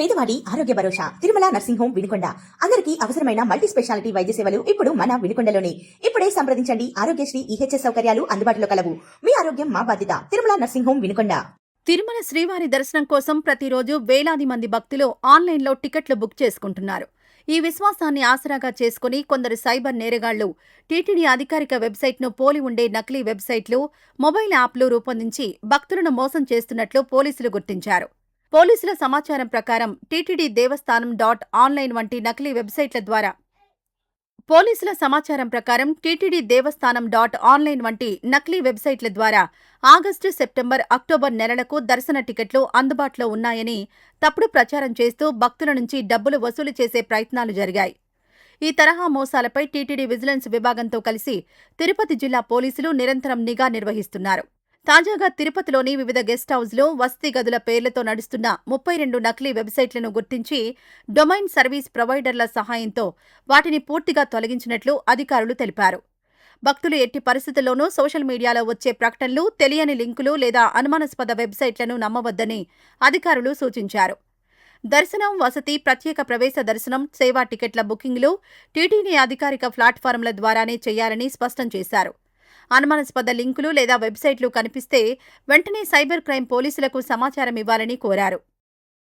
పేదవాడి ఆరోగ్య భరోసా Tirumala nursing home Vinukonda. అందరికీ అవసరమైన మల్టీ స్పెషాలిటీ వైద్య సేవలు ఇప్పుడు మన వినుకొండలోనే. ఇప్పుడే సంప్రదించండి. ఆరోగ్యశ్రీ ఈహెచ్ఎస్ సౌకర్యాలు అందుబాటులో కలవు. మీ ఆరోగ్యం మా బాధ్యత. Tirumala nursing home Vinukonda. తిరుమల శ్రీవారి దర్శనం కోసం ప్రతిరోజు వేలాది మంది భక్తులు ఆన్లైన్లో టికెట్లు బుక్ చేసుకుంటున్నారు. ఈ విశ్వాసాన్ని ఆసరాగా చేసుకుని కొందరు సైబర్ నేరగాళ్లు టీటీడీ అధికారిక వెబ్సైట్ను పోలి ఉండే నకిలీ వెబ్సైట్లు, మొబైల్ యాప్లు రూపొందించి భక్తులను మోసం చేస్తున్నట్లు పోలీసులు గుర్తించారు. పోలీసుల సమాచారం ప్రకారం టీటీడీ దేవస్థానం .ఆన్లైన్ వంటి నకిలీ వెబ్సైట్ల ద్వారా .ఆన్లైన్ వంటి నకిలీ వెబ్సైట్ల ద్వారా ఆగస్టు, సెప్టెంబర్, అక్టోబర్ నెలలకు దర్శన టికెట్లు అందుబాటులో ఉన్నాయని తప్పుడు ప్రచారం చేస్తూ భక్తుల నుంచి డబ్బులు వసూలు చేసే ప్రయత్నాలు జరిగాయి. ఈ తరహా మోసాలపై టీటీడీ విజిలెన్స్ విభాగంతో కలిసి తిరుపతి జిల్లా పోలీసులు నిరంతరం నిఘా నిర్వహిస్తున్నారు. తాజాగా తిరుపతిలోని వివిధ గెస్ట్ హౌస్లో వసతి గదుల పేర్లతో నడుస్తున్న 32 నకిలీ వెబ్సైట్లను గుర్తించి డొమైన్ సర్వీస్ ప్రొవైడర్ల సహాయంతో వాటిని పూర్తిగా తొలగించినట్లు అధికారులు తెలిపారు. భక్తులు ఎట్టి పరిస్థితుల్లోనూ సోషల్ మీడియాలో వచ్చే ప్రకటనలు, తెలియని లింకులు లేదా అనుమానాస్పద వెబ్సైట్లను నమ్మవద్దని అధికారులు సూచించారు. దర్శనం, వసతి, ప్రత్యేక ప్రవేశ దర్శనం, సేవా టికెట్ల బుకింగ్లు టీటీడీ అధికారిక ప్లాట్ఫారంల ద్వారానే చేయాలని స్పష్టం చేశారు. అనుమానాస్పద లింకులు లేదా వెబ్సైట్లు కనిపిస్తే వెంటనే సైబర్ క్రైమ్ పోలీసులకు సమాచారం ఇవ్వాలని కోరారు.